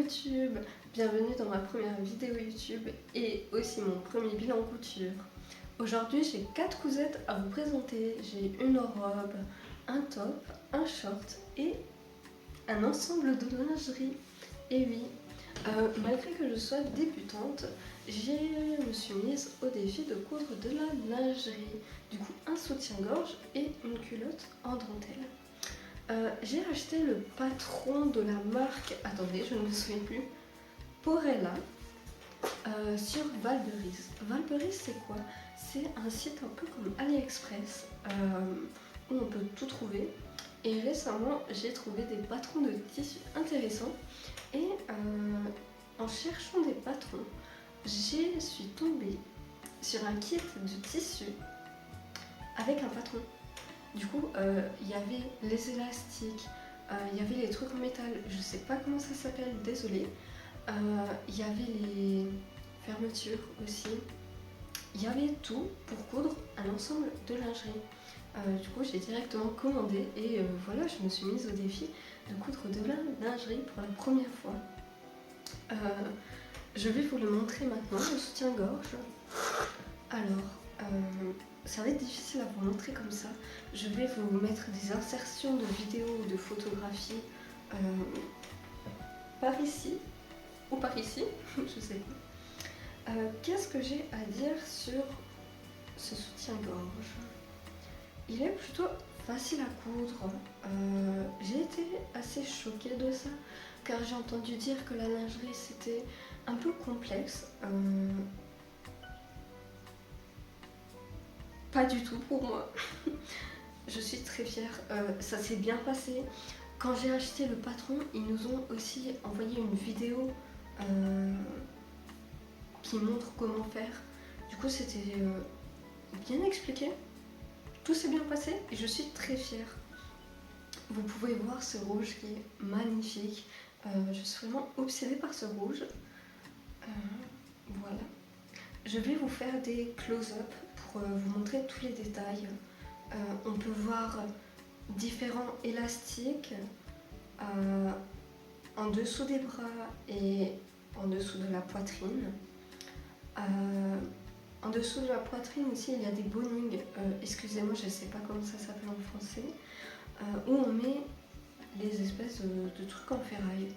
YouTube, bienvenue dans ma première vidéo YouTube et aussi mon premier bilan couture. Aujourd'hui j'ai 4 cousettes à vous présenter. J'ai une robe, un top, un short et un ensemble de lingerie. Et oui, malgré que je sois débutante, je me suis mise au défi de coudre de la lingerie. Du coup un soutien-gorge et une culotte en dentelle. J'ai acheté le patron de la marque, attendez, je ne me souviens plus, Porella, sur Valberis. Valberis, c'est quoi? C'est un site un peu comme AliExpress, où on peut tout trouver. Et récemment, j'ai trouvé des patrons de tissus intéressants. Et en cherchant des patrons, je suis tombée sur un kit de tissu avec un patron. Du coup, il y avait les élastiques, il y avait les trucs en métal, je sais pas comment ça s'appelle, désolée. Il y avait les fermetures aussi. Il y avait tout pour coudre un ensemble de lingerie. Du coup, j'ai directement commandé et voilà, je me suis mise au défi de coudre de la lingerie pour la première fois. Je vais vous le montrer maintenant, le soutien-gorge. Alors, ça va être difficile à vous montrer comme ça. Je vais vous mettre des insertions de vidéos ou de photographies par ici ou par ici, je sais pas. Qu'est-ce que j'ai à dire sur ce soutien-gorge? Il est plutôt facile à coudre. J'ai été assez choquée de ça car j'ai entendu dire que la lingerie c'était un peu complexe. Pas du tout pour moi. Je suis très fière. Ça s'est bien passé. Quand j'ai acheté le patron, ils nous ont aussi envoyé une vidéo qui montre comment faire. Du coup, c'était bien expliqué. Tout s'est bien passé et je suis très fière. Vous pouvez voir ce rouge qui est magnifique. Je suis vraiment obsédée par ce rouge. Voilà. Je vais vous faire des close-up pour vous montrer tous les détails. On peut voir différents élastiques en dessous des bras et en dessous de la poitrine. En dessous de la poitrine aussi, il y a des bonnings, excusez-moi, je ne sais pas comment ça s'appelle en français, où on met les espèces de trucs en ferraille.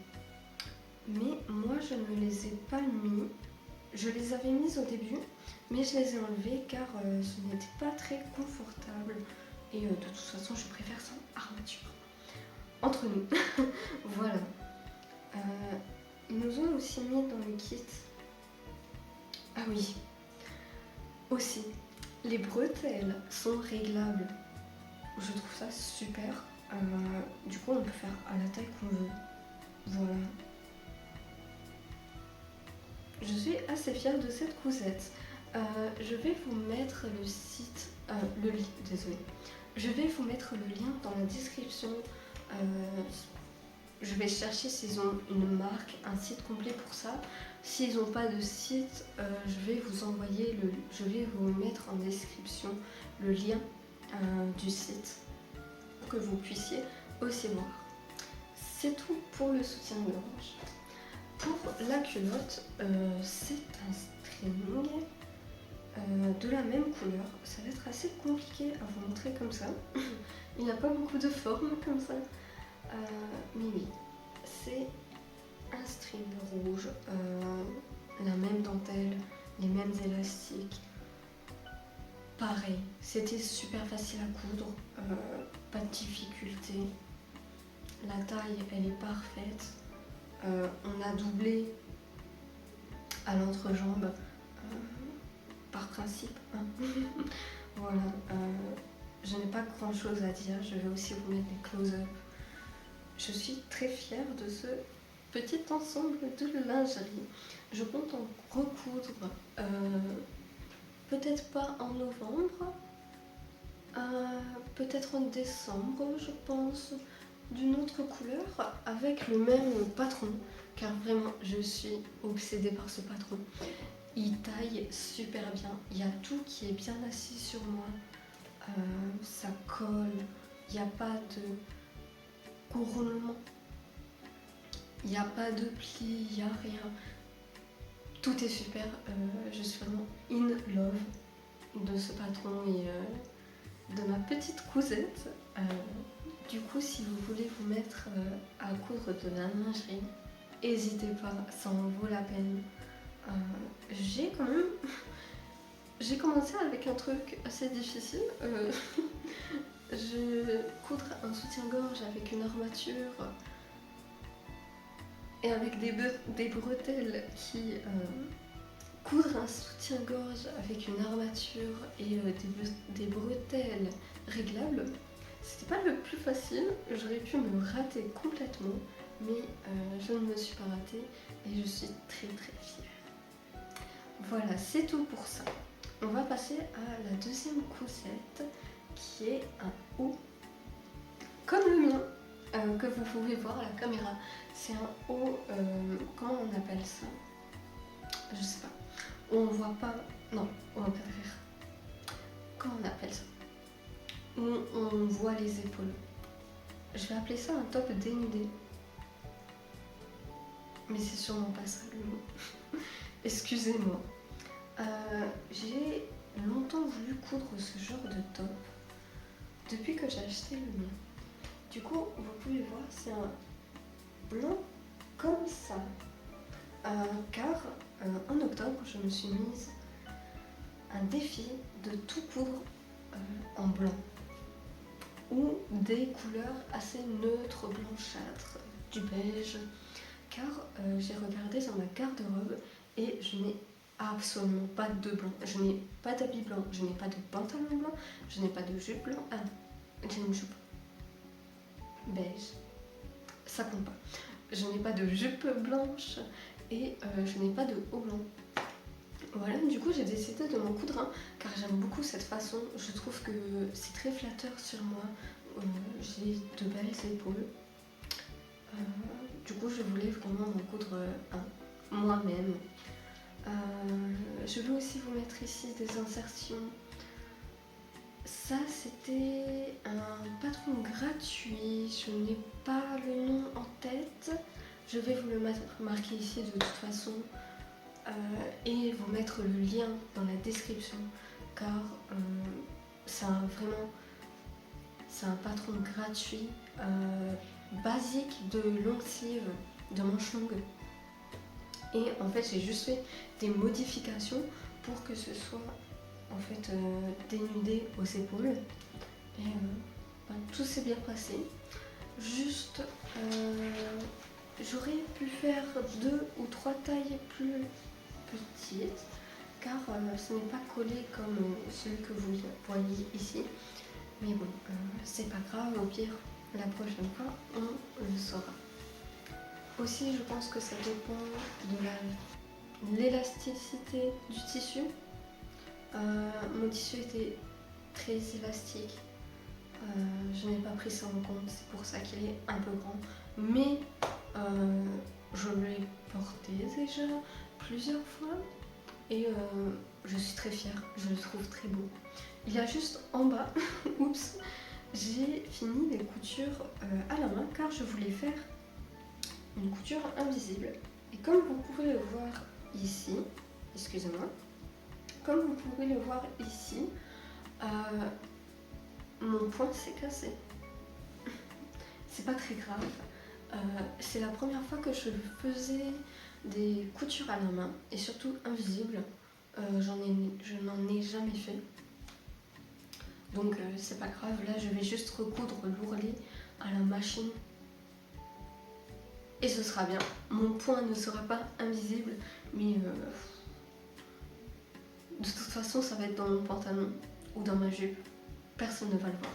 Mais moi, je ne les ai pas mis. Je les avais mises au début, mais je les ai enlevées car ce n'était pas très confortable. Et de toute façon, je préfère sans armature. Entre nous. Voilà. Ils nous ont aussi mis dans le kit. Ah oui. Aussi, les bretelles sont réglables. Je trouve ça super. Du coup, on peut faire à la taille qu'on veut. Voilà. Je suis assez fière de cette cousette. Je vais vous mettre le site, désolé. Je vais vous mettre le lien dans la description. Je vais chercher s'ils ont une marque, un site complet pour ça. S'ils n'ont pas de site, je vais vous mettre en description le lien du site pour que vous puissiez aussi voir. C'est tout pour le soutien-gorge. Pour la culotte, c'est un string de la même couleur. Ça va être assez compliqué à vous montrer comme ça. Il n'y a pas beaucoup de formes comme ça. Mais oui, c'est un string rouge, la même dentelle, les mêmes élastiques. Pareil, c'était super facile à coudre, pas de difficulté. La taille, elle est parfaite. On a doublé à l'entrejambe par principe. Hein. Voilà, je n'ai pas grand chose à dire. Je vais aussi vous mettre des close-up. Je suis très fière de ce petit ensemble de lingerie. Je compte en recoudre, peut-être pas en novembre, peut-être en décembre, je pense, d'une autre couleur avec le même patron, car vraiment je suis obsédée par ce patron. Il taille super bien, il y a tout qui est bien assis sur moi, ça colle, il n'y a pas de couronnement. Il n'y a pas de plis, il n'y a rien. Tout est super. Je suis vraiment in love de ce patron et de ma petite cousette. Du coup, si vous voulez vous mettre à coudre de la lingerie, n'hésitez pas, ça en vaut la peine. J'ai commencé avec un truc assez difficile. Je coudre un soutien-gorge avec une armature et avec des bretelles qui coudre un soutien-gorge avec une armature et des bretelles réglables. C'était pas le plus facile, j'aurais pu me rater complètement, mais je ne me suis pas ratée et je suis très très fière. Voilà, c'est tout pour ça. On va passer à la deuxième cousette qui est un haut comme le mien que vous pouvez voir à la caméra. C'est un haut, comment on appelle ça? Je sais pas. On voit pas, non, on va pas rire. Comment on appelle ça? Où on voit les épaules. Je vais appeler ça un top dénudé. Mais c'est sûrement pas ça le mot. Excusez-moi. J'ai longtemps voulu coudre ce genre de top depuis que j'ai acheté le mien. Du coup, vous pouvez voir, c'est un blanc comme ça. Car en octobre, je me suis mise un défi de tout coudre en blanc ou des couleurs assez neutres, blanchâtres, du beige, car j'ai regardé dans ma garde-robe et je n'ai absolument pas de blanc. Je n'ai pas d'habit blanc, je n'ai pas de pantalon blanc, je n'ai pas de jupe blanc. Ah, j'ai une jupe beige, ça compte pas. Je n'ai pas de jupe blanche et je n'ai pas de haut blanc. Voilà, du coup j'ai décidé de m'en coudre un car j'aime beaucoup cette façon. Je trouve que c'est très flatteur sur moi. J'ai de belles épaules. Du coup je voulais vraiment m'en coudre un moi-même. Je vais aussi vous mettre ici des insertions. Ça c'était un patron gratuit, je n'ai pas le nom en tête. Je vais vous le marquer ici de toute façon et vous mettre le lien dans la description car c'est un patron gratuit basique de long sleeve, de manche longue. Et en fait j'ai juste fait des modifications pour que ce soit en fait dénudé aux épaules. Et tout s'est bien passé. Juste j'aurais pu faire 2 ou 3 tailles plus petites car ce n'est pas collé comme celui que vous voyez ici. Mais bon, c'est pas grave, au pire, la prochaine fois, on le saura. Aussi, je pense que ça dépend de l'élasticité du tissu. Mon tissu était très élastique. Je n'ai pas pris ça en compte, c'est pour ça qu'il est un peu grand. Mais je l'ai porté déjà plusieurs fois et je suis très fière, je le trouve très beau. Il y a juste en bas, oups, j'ai fini les coutures à la main car je voulais faire une couture invisible. Et comme vous pouvez le voir ici, excusez-moi, comme vous pouvez le voir ici, mon poing s'est cassé. C'est pas très grave. C'est la première fois que je faisais des coutures à la main et surtout invisibles. Je n'en ai jamais fait. Donc c'est pas grave, là je vais juste recoudre l'ourlet à la machine et ce sera bien. Mon poing ne sera pas invisible, mais de toute façon ça va être dans mon pantalon ou dans ma jupe. Personne ne va le voir.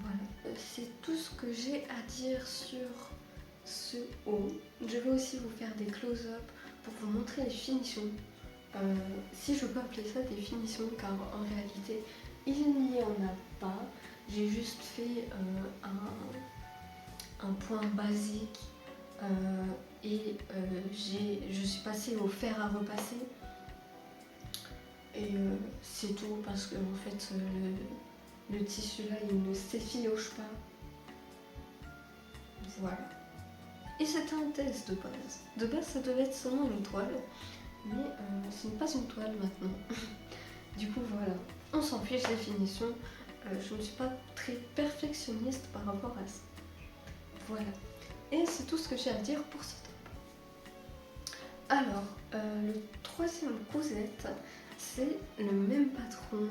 Voilà, c'est tout ce que j'ai à dire sur ce haut. Je vais aussi vous faire des close-up pour vous montrer les finitions. Si je peux appeler ça des finitions, car en réalité il n'y en a pas. J'ai juste fait un point basique et je suis passée au fer à repasser. Et c'est tout parce que en fait le tissu là il ne s'effiloche pas. Voilà. Et c'était un test de base. De base, ça devait être seulement une toile, mais ce n'est pas une toile maintenant. Du coup, voilà, on s'en fiche des finitions. Je ne suis pas très perfectionniste par rapport à ça. Voilà. Et c'est tout ce que j'ai à dire pour ce top. Alors, le troisième cousette, c'est le même patron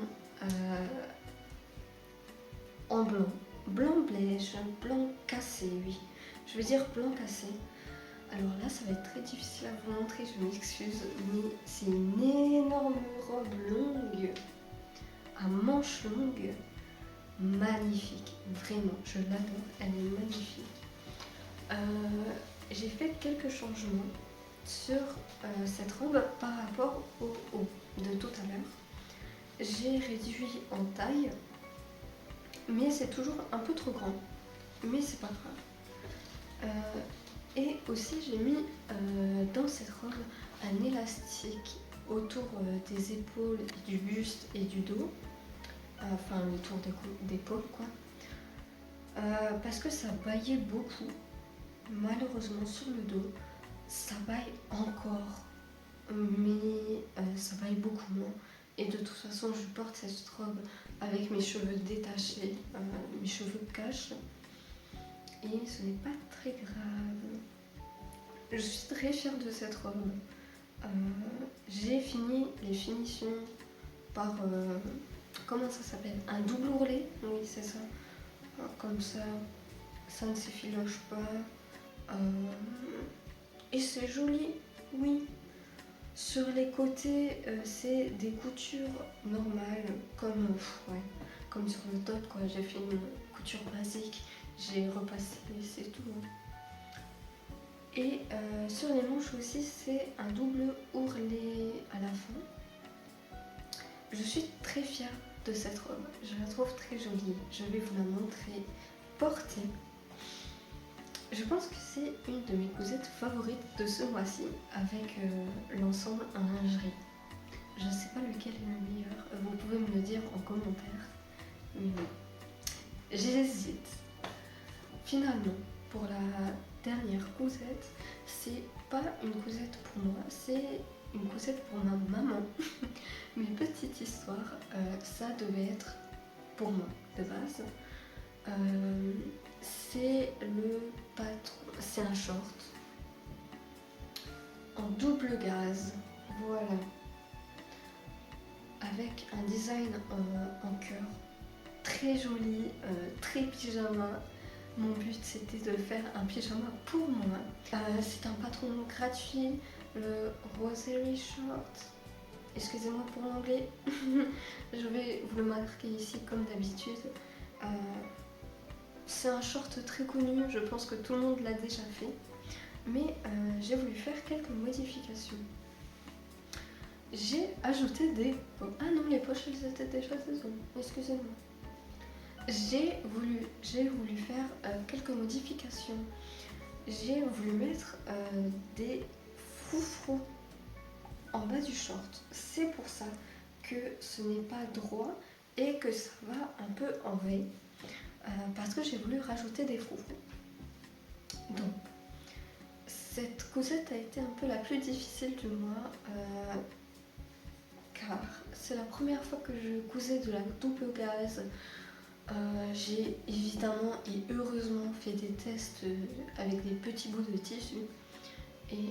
en blanc. Blanc beige, blanc cassé, oui. Je veux dire blanc cassé. Alors là, ça va être très difficile à vous montrer, je m'excuse, mais c'est une énorme robe longue, à manches longues, magnifique. Vraiment, je l'adore, elle est magnifique. J'ai fait quelques changements sur cette robe par rapport au haut de tout à l'heure. J'ai réduit en taille, mais c'est toujours un peu trop grand, mais c'est pas grave. Et aussi j'ai mis dans cette robe un élastique autour des épaules, du buste et du dos, enfin le tour d'épaule quoi, parce que ça baillait beaucoup. Malheureusement sur le dos, ça baille encore, mais ça baille beaucoup moins. Et de toute façon, je porte cette robe avec mes cheveux détachés, mes cheveux cachent. Et ce n'est pas très grave. Je suis très fière de cette robe. J'ai fini les finitions par, comment ça s'appelle? Un double ourlet, oui c'est ça. Comme ça ne s'effiloche pas. Et c'est joli, oui. Sur les côtés, c'est des coutures normales, comme sur le top, quoi. J'ai fait une couture basique, j'ai repassé, c'est tout. Et sur les manches aussi, c'est un double ourlet à la fin. Je suis très fière de cette robe, je la trouve très jolie. Je vais vous la montrer portée. Je pense que c'est une de mes cousettes favorites de ce mois-ci avec l'ensemble en lingerie. Je ne sais pas lequel est le meilleur, vous pouvez me le dire en commentaire. Mais j'hésite. Finalement, pour la dernière cousette, c'est pas une cousette pour moi, c'est une cousette pour ma maman. Mais petite histoire, ça devait être pour moi de base. C'est le patron, c'est un short en double gaze, voilà, avec un design en cœur, très joli, très pyjama. Mon but c'était de faire un pyjama pour moi. C'est un patron gratuit, le Rosary Short. Excusez-moi pour l'anglais, je vais vous le marquer ici comme d'habitude. C'est un short très connu, je pense que tout le monde l'a déjà fait, mais j'ai voulu faire quelques modifications. J'ai ajouté des... Ah non, les poches elles étaient déjà dedans, excusez-moi. J'ai voulu faire quelques modifications. J'ai voulu mettre des froufrous en bas du short. C'est pour ça que ce n'est pas droit et que ça va un peu en V. Parce que j'ai voulu rajouter des froufrous. Donc, cette cousette a été un peu la plus difficile du mois, car c'est la première fois que je cousais de la double gaze. J'ai évidemment et heureusement fait des tests avec des petits bouts de tissu et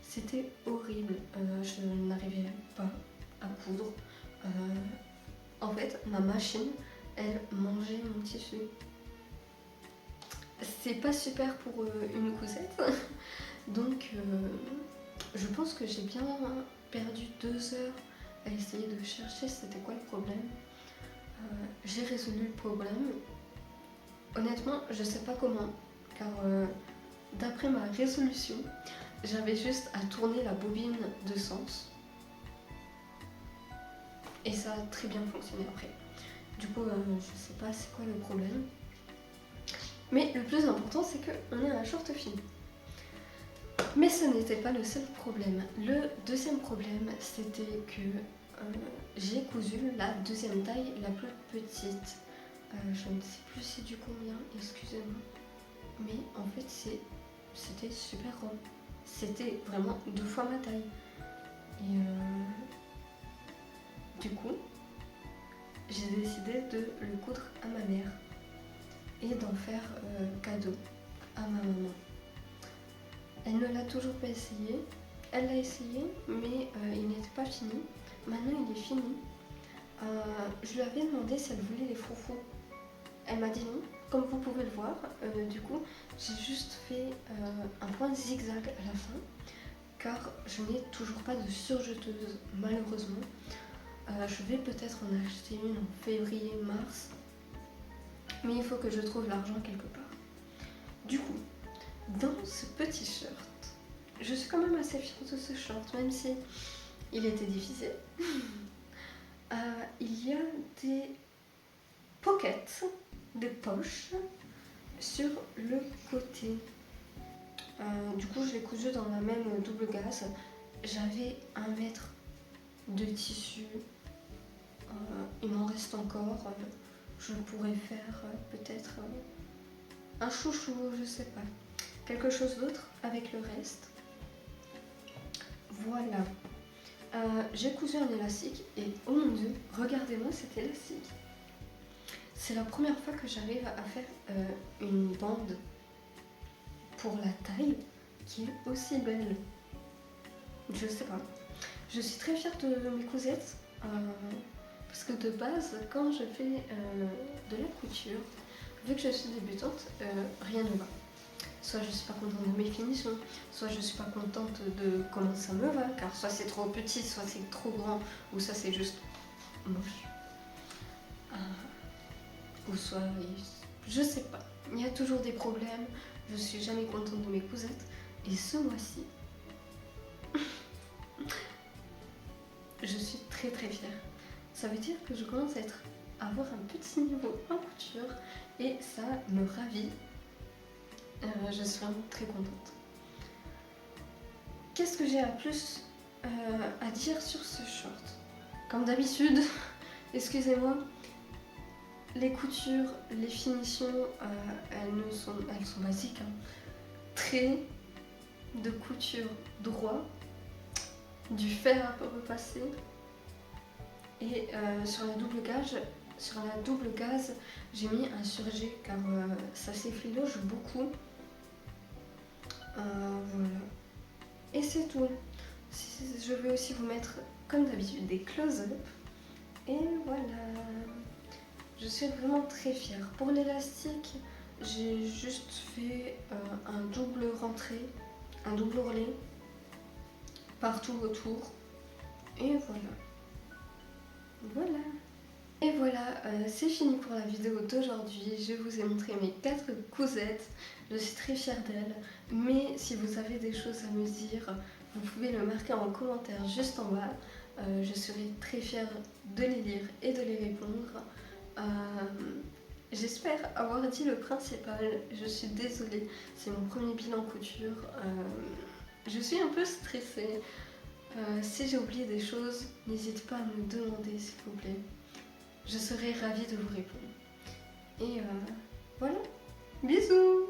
c'était horrible. Je n'arrivais pas à coudre. En fait, ma machine, elle mangeait mon tissu. C'est pas super pour une cousette. Donc, je pense que j'ai bien perdu 2 heures à essayer de chercher c'était quoi le problème. J'ai résolu le problème. Honnêtement, je sais pas comment, car d'après ma résolution, j'avais juste à tourner la bobine de sens. Et ça a très bien fonctionné après. Du coup, je sais pas c'est quoi le problème. Mais le plus important, c'est qu'on est un short fini. Mais ce n'était pas le seul problème. Le deuxième problème, c'était que j'ai cousu la deuxième taille, la plus petite. Je ne sais plus c'est du combien, excusez-moi. mais en fait c'était super rond. C'était vraiment 2 fois ma taille. Et du coup, j'ai décidé de le coudre à ma mère et d'en faire cadeau à ma maman. Elle ne l'a toujours pas essayé. Elle l'a essayé, mais il n'était pas fini. Maintenant, il est fini. Je lui avais demandé si elle voulait les froufrous. Elle m'a dit non. Comme vous pouvez le voir, du coup, j'ai juste fait un point zigzag à la fin, car je n'ai toujours pas de surjeteuse, malheureusement. Je vais peut-être en acheter une en février, mars, mais il faut que je trouve l'argent quelque part. Du coup, dans ce petit shirt, je suis quand même assez fière de ce short, même si il était divisé. Il y a des pockets, des poches sur le côté. Du coup, je l'ai cousu dans la même double gaze. J'avais 1 mètre de tissu. Il m'en reste encore. Je pourrais faire peut-être un chouchou, je sais pas. Quelque chose d'autre avec le reste. Voilà. J'ai cousu un élastique et oh mon dieu, regardez-moi cet élastique. C'est la première fois que j'arrive à faire une bande pour la taille qui est aussi belle. Je sais pas. Je suis très fière de mes cousettes parce que de base, quand je fais de la couture, vu que je suis débutante, rien ne va. Soit je suis pas contente de mes finitions, soit je suis pas contente de comment ça me va, car soit c'est trop petit, soit c'est trop grand, ou soit c'est juste moche. Ou soit, je sais pas, il y a toujours des problèmes, je suis jamais contente de mes cousettes, et ce mois-ci, je suis très très fière. Ça veut dire que je commence à avoir un petit niveau en couture, et ça me ravit. Je suis vraiment très contente. Qu'est-ce que j'ai à plus à dire sur ce short? Comme d'habitude, excusez-moi, les coutures, les finitions, elles sont basiques. Hein. Trait de couture droit, du fer à repasser, et sur la double gaze, j'ai mis un surjet car ça s'effiloche beaucoup. Voilà. Et c'est tout. Je vais aussi vous mettre, comme d'habitude, des close-up. Et voilà. Je suis vraiment très fière. Pour l'élastique, j'ai juste fait un double rentré, un double ourlet, partout autour. Et voilà. Voilà. Et voilà, c'est fini pour la vidéo d'aujourd'hui. Je vous ai montré mes 4 cousettes. Je suis très fière d'elles. Mais si vous avez des choses à me dire, vous pouvez le marquer en commentaire juste en bas. Je serai très fière de les lire et de les répondre. J'espère avoir dit le principal. Je suis désolée, c'est mon premier bilan couture. Je suis un peu stressée. Si j'ai oublié des choses, n'hésitez pas à me demander s'il vous plaît. Je serai ravie de vous répondre. Et voilà, bisous!